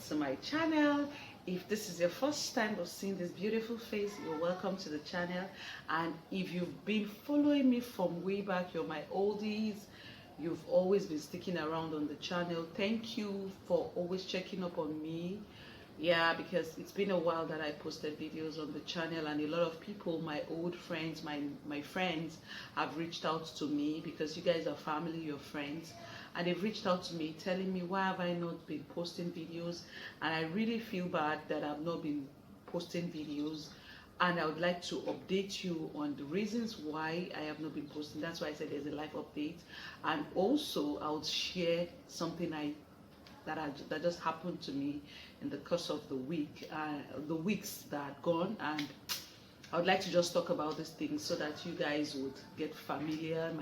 to my channel. If this is your first time of seeing this beautiful face, you're welcome to the channel. And if you've been following me from way back, you're my oldies, you've always been sticking around on the channel, thank you for always checking up on me. Yeah, because it's been a while that I posted videos on the channel, and a lot of people, my old friends, my friends, have reached out to me because you guys are family, you're friends, and they've reached out to me telling me why have I not been posting videos. And I really feel bad that I've not been posting videos, and I would like to update you on the reasons why I have not been posting. That's why I said there's a live update, and also I'll share something that just happened to me in the course of the weeks that are gone. And I would like to just talk about these things so that you guys would get familiar,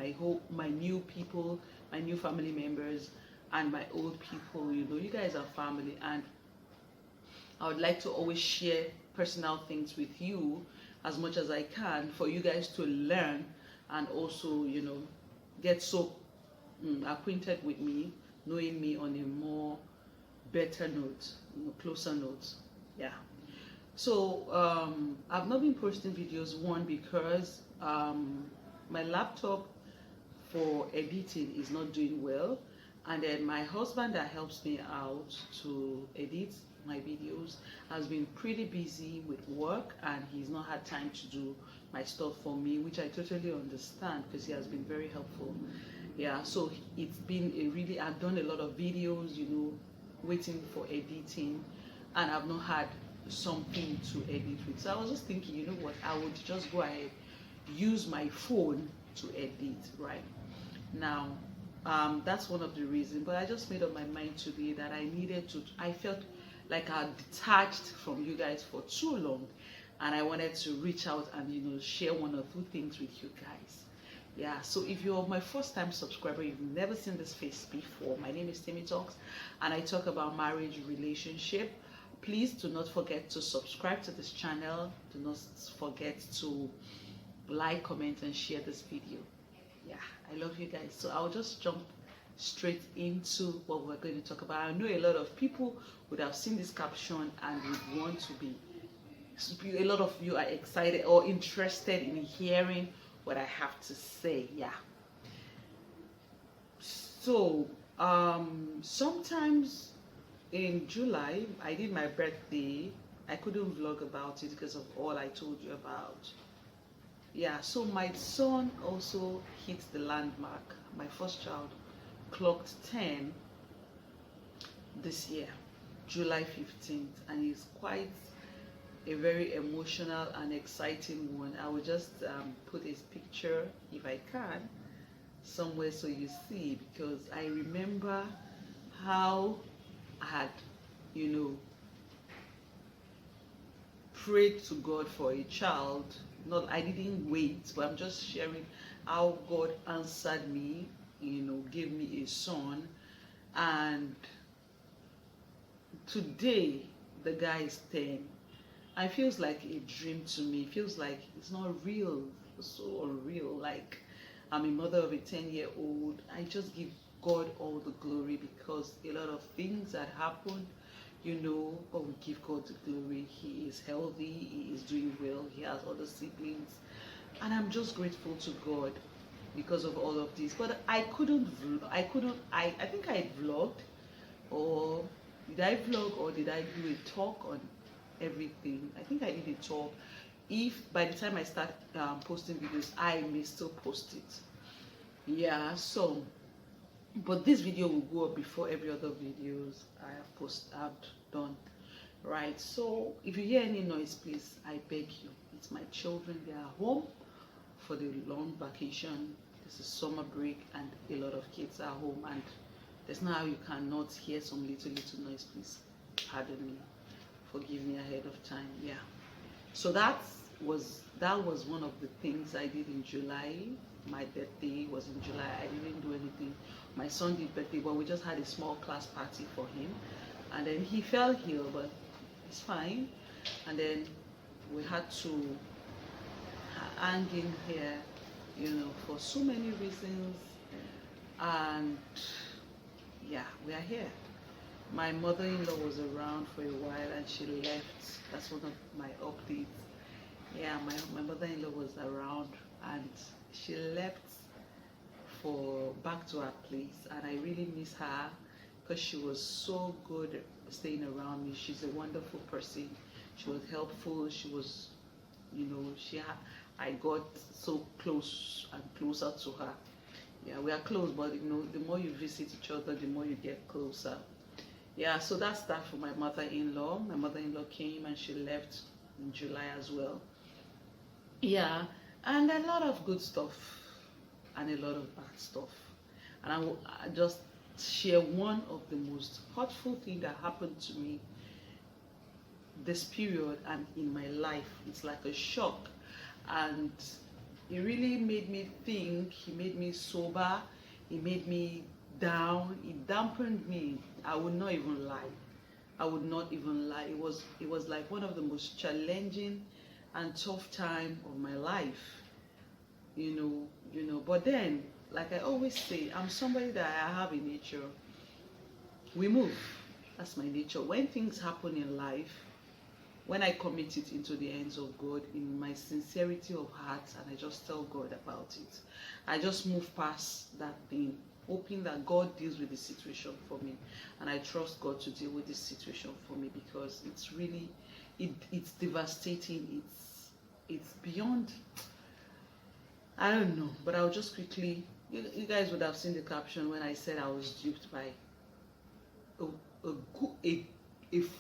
my new people, my new family members, and my old people. You know, you guys are family, and I would like to always share personal things with you as much as I can for you guys to learn, and also, you know, get so acquainted with me, knowing me on a more better note, you know, closer note. Yeah. So I've not been posting videos, one because my laptop for editing is not doing well, and then my husband that helps me out to edit my videos has been pretty busy with work, and he's not had time to do my stuff for me, which I totally understand because he has been very helpful. Yeah, so it's been I've done a lot of videos, you know, waiting for editing, and I've not had something to edit with. So I was just thinking, you know what, I would just go ahead, use my phone to edit right now. That's one of the reasons, but I just made up my mind today that I felt like I detached from you guys for too long, and I wanted to reach out and, you know, share one or two things with you guys. Yeah, so if you're my first time subscriber, you've never seen this face before, my name is Timmy Talks, and I talk about marriage, relationship. Please do not forget to subscribe to this channel. Do not forget to like, comment, and share this video. Yeah, I love you guys. So I'll just jump straight into what we're going to talk about. I know a lot of people would have seen this caption and would want to be, a lot of you are excited or interested in hearing what I have to say. Yeah. So sometimes in July, I did my birthday. I couldn't vlog about it because of all I told you about. Yeah, so my son also hit the landmark. My first child clocked 10 this year, July 15th, and he's quite a very emotional and exciting one. I will just put his picture, if I can, somewhere so you see, because I remember how I had, you know, prayed to God for a child. Not, I didn't wait, but I'm just sharing how God answered me, you know, gave me a son. And today the guy is 10. It feels like a dream to me. It feels like it's not real. It's so unreal. Like, I'm a mother of a 10-year-old. I just give God all the glory because a lot of things that happened, you know, but we give God the glory. He is healthy. He is doing well. He has other siblings. And I'm just grateful to God because of all of this. But I think I vlogged, or did I vlog, or did I do a talk on everything? I think I did a talk. If by the time I start posting videos, I may still post it. Yeah, so, but this video will go up before every other videos I've done, right? So if you hear any noise, please, I beg you, it's my children. They are home for the long vacation. This is summer break, and a lot of kids are home, and there's no how you cannot hear some little noise. Please pardon me, forgive me ahead of time. Yeah, so that was one of the things I did in July. My birthday was in July. I didn't do anything. My son did birthday, but we just had a small class party for him, and then he fell ill, but it's fine. And then we had to hang in here, you know, for so many reasons. And yeah, we are here. My mother-in-law was around for a while and she left. That's one of my updates. Yeah, my mother-in-law was around and she left for back to her place, and I really miss her because she was so good at staying around me. She's a wonderful person. She was helpful. She was, I got so close and closer to her. Yeah, we are close, but the more you visit each other, the more you get closer. Yeah, so that's that for my mother-in-law. My mother-in-law came and she left in July as well. Yeah, and a lot of good stuff and a lot of bad stuff. And I just share one of the most hurtful thing that happened to me this period and in my life. It's like a shock, and it really made me think. It made me sober. It made me down. It dampened me. I would not even lie. I would not even lie. It was like one of the most challenging and tough time of my life. But then, like I always say, I'm somebody that I have a nature. We move. That's my nature. When things happen in life, when I commit it into the hands of God in my sincerity of heart, and I just tell God about it, I just move past that thing, hoping that God deals with the situation for me, and I trust God to deal with this situation for me, because it's really, it's devastating. It's beyond. I don't know, but I'll just quickly. You guys would have seen the caption when I said I was duped by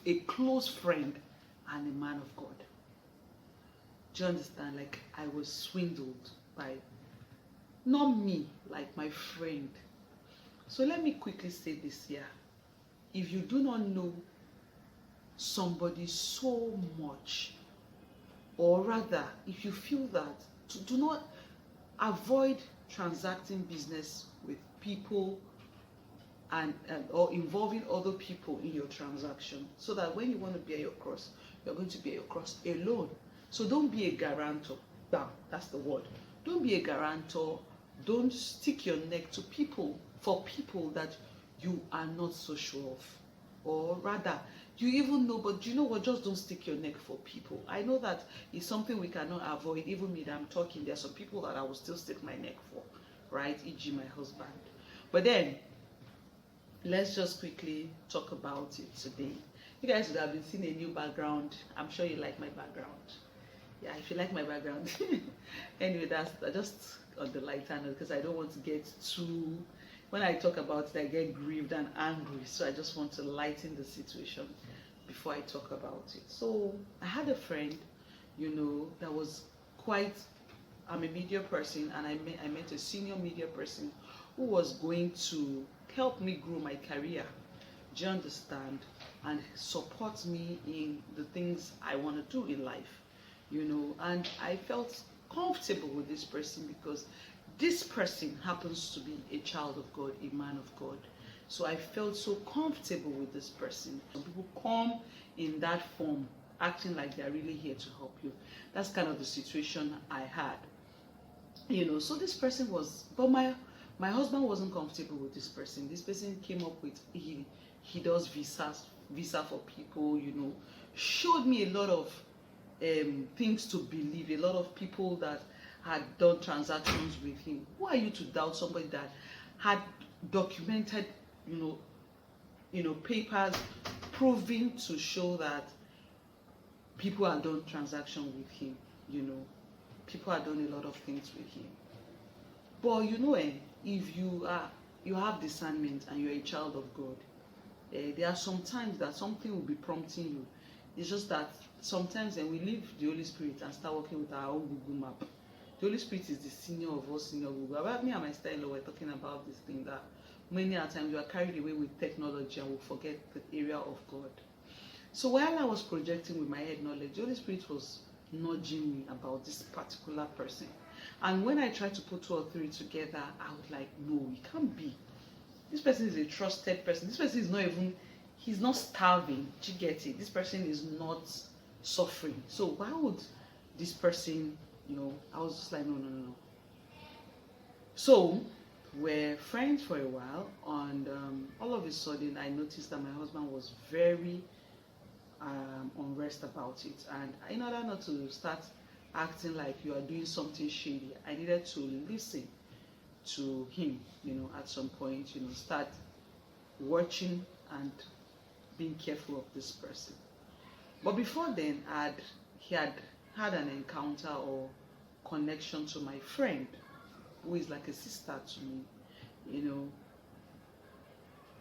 a close friend and a man of God. Do you understand? Like, I was swindled by, not me, like my friend. So let me quickly say this here. If you do not know somebody so much, or rather, if you feel that, do not avoid transacting business with people and or involving other people in your transaction, so that when you want to bear your cross, you're going to bear your cross alone. So don't be a guarantor. Bam, that's the word. Don't be a guarantor. Don't stick your neck to people for people that you are not so sure of. Or rather, you even know, but you know what, just don't stick your neck for people. I know that is something we cannot avoid. Even me that I'm talking, there are some people that I will still stick my neck for, right? E.g. my husband. But then, let's just quickly talk about it today. You guys would have been seeing a new background. I'm sure you like my background. Yeah, if you like my background. Anyway, that's just on the lighter note, because I don't want to get too, when I talk about it, I get grieved and angry. So I just want to lighten the situation before I talk about it. So I had a friend, that was quite, I'm a media person, and I met a senior media person who was going to help me grow my career. Do you understand? And support me in the things I want to do in life, and I felt comfortable with this person because this person happens to be a child of God, a man of God. So I felt so comfortable with this person. Some people come in that form, acting like they're really here to help you. That's kind of the situation I had. So this person was, but my husband wasn't comfortable with this person. This person came up with, he does visa for people, showed me a lot of things to believe, a lot of people that had done transactions with him. Who are you to doubt somebody that had documented, papers proving to show that people had done transactions with him, people had done a lot of things with him. But if you have discernment and you're a child of God, there are some times that something will be prompting you. It's just that sometimes when we leave the Holy Spirit and start working with our own Google map, the Holy Spirit is the senior of all senior Google. About me and my style, we're talking about this thing that many times we are carried away with technology and we forget the area of God. So while I was projecting with my head knowledge, the Holy Spirit was nudging me about this particular person. And when I tried to put 2 or 3 together, I was like, no, it can't be. This person is a trusted person. This person is not even, he's not starving. Do you get it? This person is not suffering. So why would this person, I was just like, no. So We're friends for a while, and all of a sudden I noticed that my husband was very unrest about it. And in order not to start acting like you are doing something shady, I needed to listen to him, at some point, start watching and being careful of this person. But before then, he had had an encounter or connection to my friend, who is like a sister to me,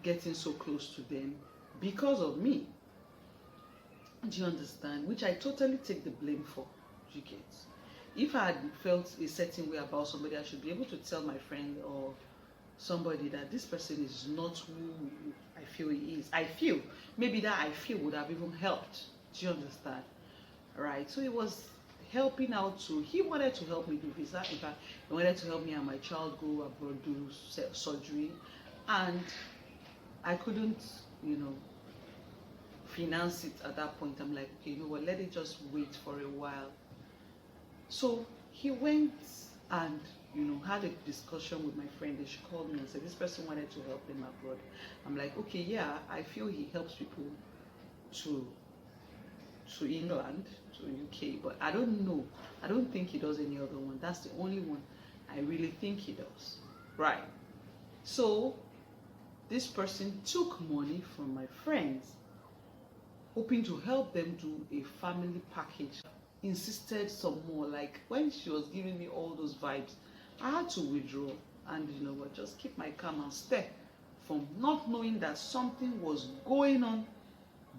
getting so close to them because of me. Do you understand? Which I totally take the blame for. You get? If I had felt a certain way about somebody, I should be able to tell my friend or somebody that this person is not who I feel he is. I feel maybe that I feel would have even helped. Do you understand? Right? So it was helping out he wanted to help me do visa. In fact, he wanted to help me and my child go abroad, do surgery, and I couldn't, finance it at that point. I'm like, okay, you know what, let it just wait for a while. So he went and had a discussion with my friend, and she called me and said this person wanted to help them abroad. I'm like, okay, yeah, I feel he helps people to England, to UK, but I don't know. I don't think he does any other one. That's the only one I really think he does. Right. So this person took money from my friends, hoping to help them do a family package. Insisted some more. Like when she was giving me all those vibes, I had to withdraw and just keep my calm and stare, from not knowing that something was going on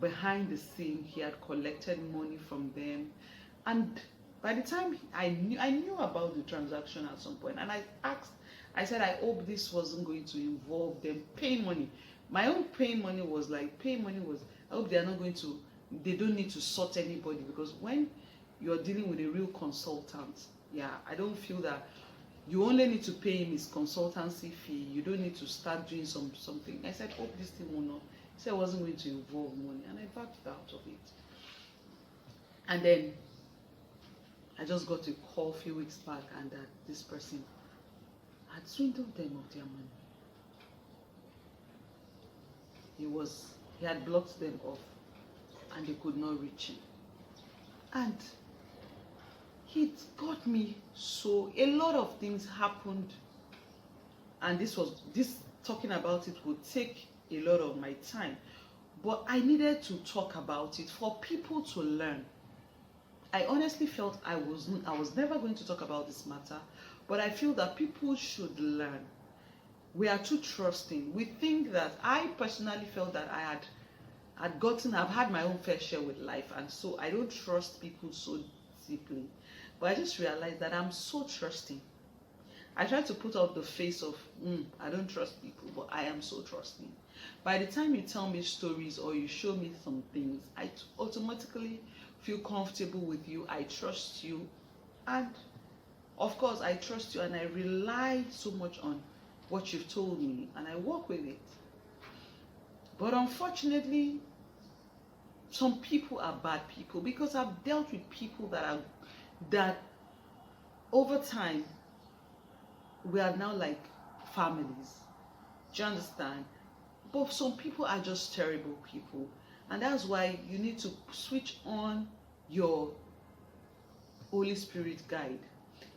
behind the scene. He had collected money from them, and by the time I knew about the transaction at some point, and I said I hope this wasn't going to involve them paying money. My own paying money was I hope they don't need to sort anybody, because when you're dealing with a real consultant, I don't feel that you only need to pay him his consultancy fee. You don't need to start doing something. I said, hope this thing will not. He said it wasn't going to involve money, and I backed out of it. And then I just got a call a few weeks back, and that this person had swindled them of their money. He had blocked them off, and they could not reach him. And it got me so a lot of things happened, and this talking about it would take a lot of my time, but I needed to talk about it for people to learn. I honestly felt I was never going to talk about this matter, but I feel that people should learn. We are too trusting. We think that I personally felt that I've had my own fair share with life, and so I don't trust people so deeply. But I just realized that I'm so trusting. I try to put up the face of I don't trust people, but I am so trusting. By the time you tell me stories or you show me some things, I automatically feel comfortable with you. I trust you, and of course I trust you, and I rely so much on what you've told me, and I work with it. But unfortunately, some people are bad people, because I've dealt with people that over time we are now like families. Do you understand? But some people are just terrible people, and that's why you need to switch on your Holy Spirit guide.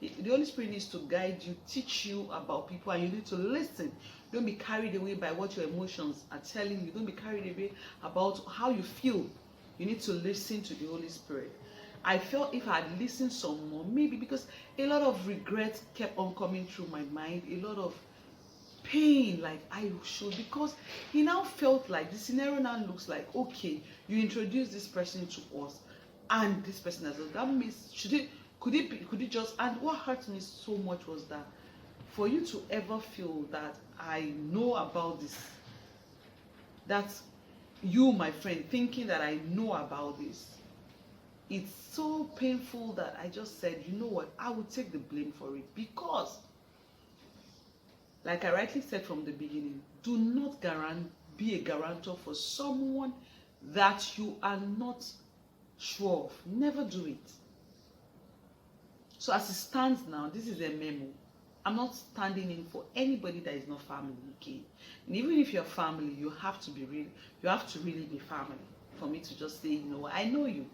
The Holy Spirit needs to guide you, teach you about people, and you need to listen. Don't be carried away by what your emotions are telling you. Don't be carried away about how you feel. You need to listen to the Holy Spirit. I felt if I had listened some more, maybe, because a lot of regret kept on coming through my mind, a lot of pain, like I should, because he now felt like the scenario now looks like, okay, you introduce this person to us, and this person has that means could it just, and what hurt me so much was that for you to ever feel that I know about this, that you, my friend, thinking that I know about this, it's so painful that I just said, you know what, I will take the blame for it. Because, like I rightly said from the beginning, do not be a guarantor for someone that you are not sure of. Never do it. So as it stands now, this is a memo. I'm not standing in for anybody that is not family, okay? And even if you're family, you have to really be family for me to just say, you know, I know you,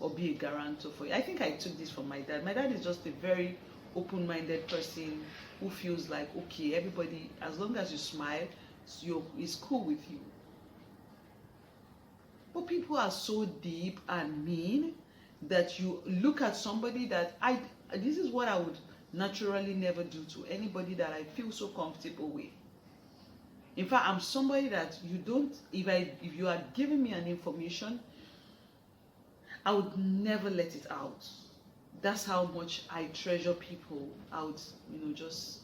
or be a guarantor for you. I think I took this from my dad. My dad is just a very open-minded person who feels like, okay, everybody, as long as you smile, it's cool with you. But people are so deep and mean that you look at somebody that this is what I would naturally never do to anybody that I feel so comfortable with. In fact, I'm somebody that you don't, if you are giving me an information, I would never let it out. That's how much I treasure people. I would, you know, just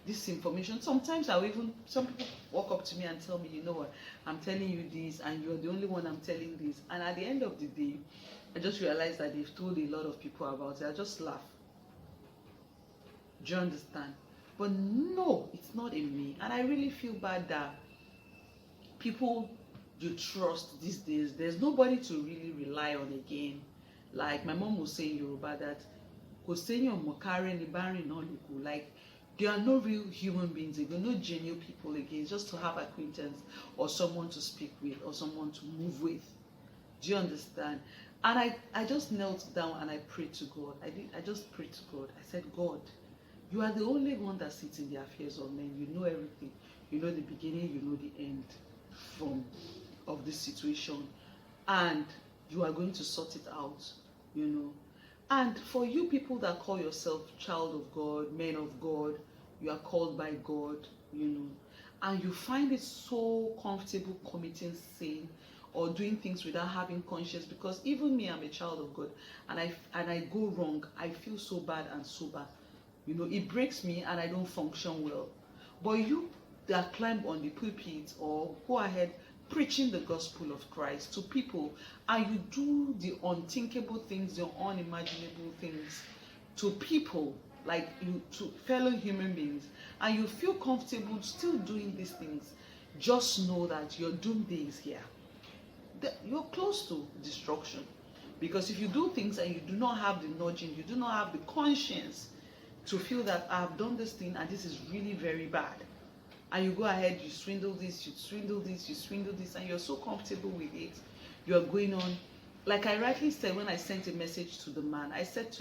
this information. Sometimes some people walk up to me and tell me, you know what, I'm telling you this and you're the only one I'm telling this. And at the end of the day, I just realize that they've told a lot of people about it. I just laugh. Do you understand? But no, it's not in me. And I really feel bad that people you trust these days, there's nobody to really rely on again. Like my mom was saying in Yoruba that like there are no real human beings again, no genuine people again, just to have acquaintance or someone to speak with or someone to move with. Do you understand? And I just knelt down and I prayed to God. I just prayed to God. I said, God, you are the only one that sits in the affairs of men. You know everything. You know the beginning, you know the end of this situation. And you are going to sort it out, you know. And for you people that call yourself child of God, men of God, you are called by God, you know, and you find it so comfortable committing sin or doing things without having conscience, because even me, I'm a child of God, and I go wrong, I feel so bad and so bad. You know, it breaks me and I don't function well. But you that climb on the pulpit or go ahead preaching the gospel of Christ to people, and you do the unthinkable things, the unimaginable things to people, like you, to fellow human beings, and you feel comfortable still doing these things, just know that your doomsday is here. You're close to destruction. Because if you do things and you do not have the nudging, you do not have the conscience to feel that I've done this thing and this is really very bad, and you go ahead, you swindle this, you swindle this, you swindle this, and you're so comfortable with it, you're going on. Like I rightly said when I sent a message to the man, I said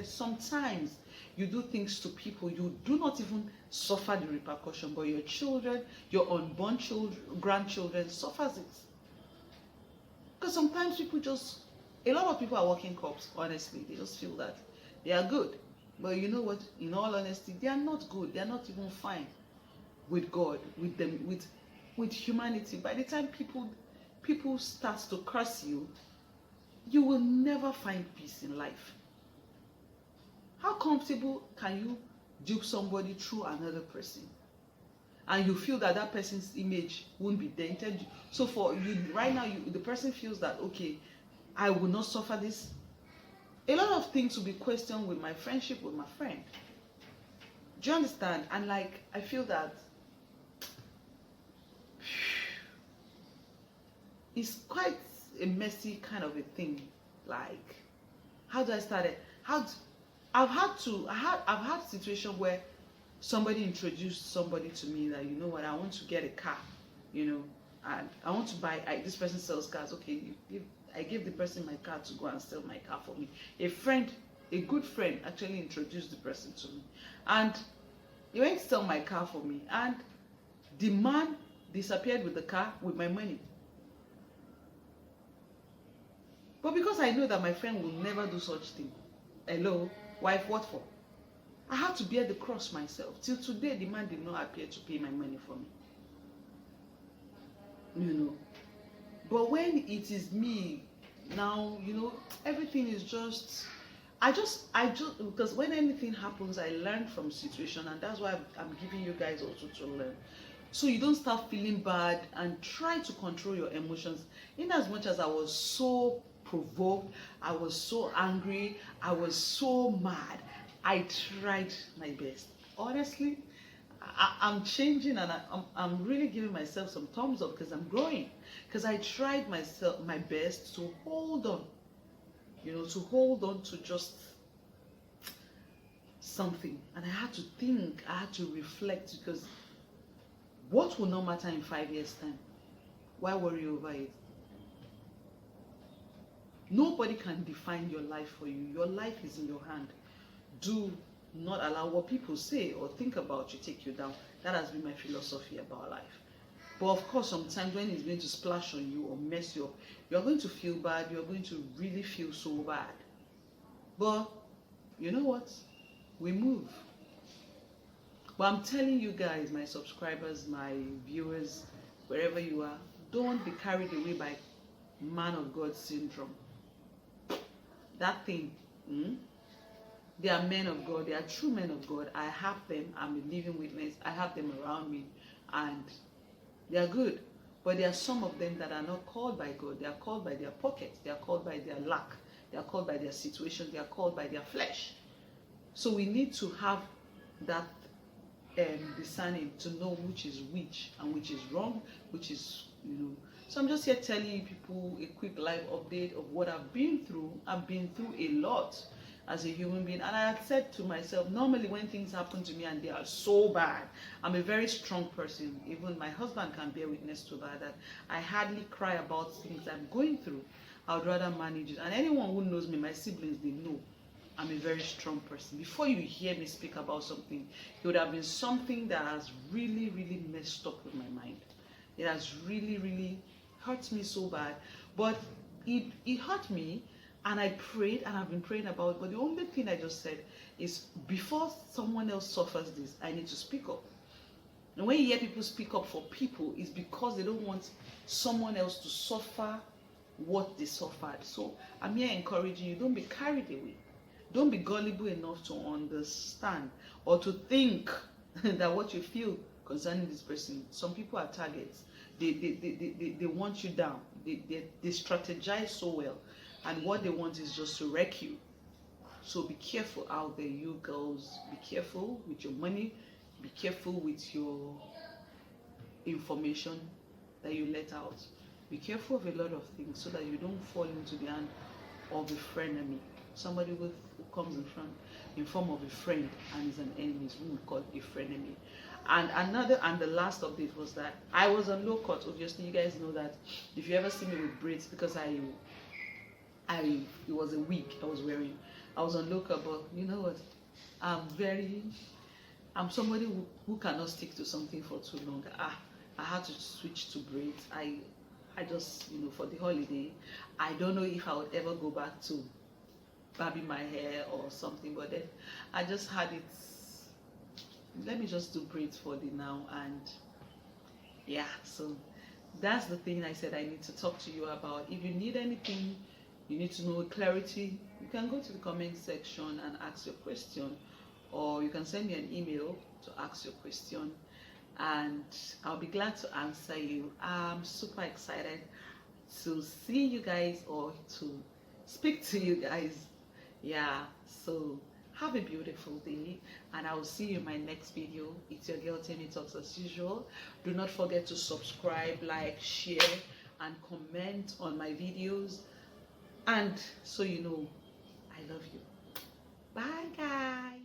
sometimes you do things to people, you do not even suffer the repercussion, but your children, your unborn children, grandchildren suffers it. Because sometimes a lot of people are walking cops, honestly. They just feel that they are good. But you know what? In all honesty, they are not good. They are not even fine with God, with them, with humanity. By the time people start to curse you, you will never find peace in life. How comfortable can you dupe somebody through another person? And you feel that that person's image won't be dented. So for you right now, the person feels that, okay, I will not suffer this. A lot of things will be questioned with my friendship with my friend. Do you understand? And like, I feel that it's quite a messy kind of a thing. Like, how do I start it? I've had situations where somebody introduced somebody to me that, you know what, I want to get a car, you know, and I want to buy, this person sells cars. Okay, I give the person my car to go and sell my car for me. A good friend actually introduced the person to me, and he went to sell my car for me, and the man disappeared with the car with my money. But because I know that my friend will never do such thing, hello, wife, what for? I had to bear the cross myself. Till today, the man did not appear to pay my money for me. You know. But when it is me, now, you know, everything is just, because when anything happens, I learn from situation, and that's why I'm giving you guys also to learn. So you don't start feeling bad and try to control your emotions. In as much as I was so provoked, I was so angry, I was so mad, I tried my best. Honestly, I'm changing, and I'm really giving myself some thumbs up because I'm growing. Because I tried my best to hold on, you know, to hold on, to just something, and I had to think, I had to reflect, because what will not matter in 5 years' time? Why worry over it? Nobody can define your life for you. Your life is in your hand. Do not allow what people say or think about you take you down. That has been my philosophy about life. But of course, sometimes when it's going to splash on you or mess you up, you're going to feel bad. You're going to really feel so bad. But you know what? We move. But I'm telling you guys, my subscribers, my viewers, wherever you are, don't be carried away by man of God syndrome. That thing, they are men of God, they are true men of God. I have them, I'm a living witness. I have them around me, and they are good. But there are some of them that are not called by God. They are called by their pockets, they are called by their lack, they are called by their situation, they are called by their flesh. So we need to have that discerning to know which is which and which is wrong, which is, So I'm just here telling you people a quick live update of what I've been through. I've been through a lot as a human being, and I had said to myself, normally when things happen to me and they are so bad, I'm a very strong person. Even my husband can bear witness to that I hardly cry about things I'm going through. I would rather manage it. And anyone who knows me, my siblings, they know I'm a very strong person. Before you hear me speak about something, it would have been something that has really, really messed up with my mind. It has really, really hurt me so bad. But it hurt me, and I prayed, and I've been praying about it. But the only thing I just said is, before someone else suffers this, I need to speak up. And when you hear people speak up for people, it's because they don't want someone else to suffer what they suffered. So I'm here encouraging you, don't be carried away. Don't be gullible enough to understand or to think that what you feel concerning this person. Some people are targets. They want you down. They strategize so well, and what they want is just to wreck you. So be careful out there, you girls. Be careful with your money. Be careful with your information that you let out. Be careful of a lot of things so that you don't fall into the hand of a frenemy. Somebody who comes in form of a friend and is an enemy is who we call a frenemy. And the last update was that I was on low cut. Obviously, you guys know that if you ever see me with braids, because it was a wig I was wearing. I was on low cut, but you know what? I'm somebody who cannot stick to something for too long. I had to switch to braids. I just, for the holiday, I don't know if I would ever go back to barbing my hair or something, but then I just had it. Let me just do braids for the now, and yeah, so that's the thing I said I need to talk to you about. If you need anything, you need to know clarity, you can go to the comment section and ask your question, or you can send me an email to ask your question, and I'll be glad to answer you. I'm super excited to see you guys, or to speak to you guys. Yeah, so have a beautiful day, and I will see you in my next video. It's your girl Tammy Talks as usual. Do not forget to subscribe, like, share, and comment on my videos, and so you know I love you. Bye guys.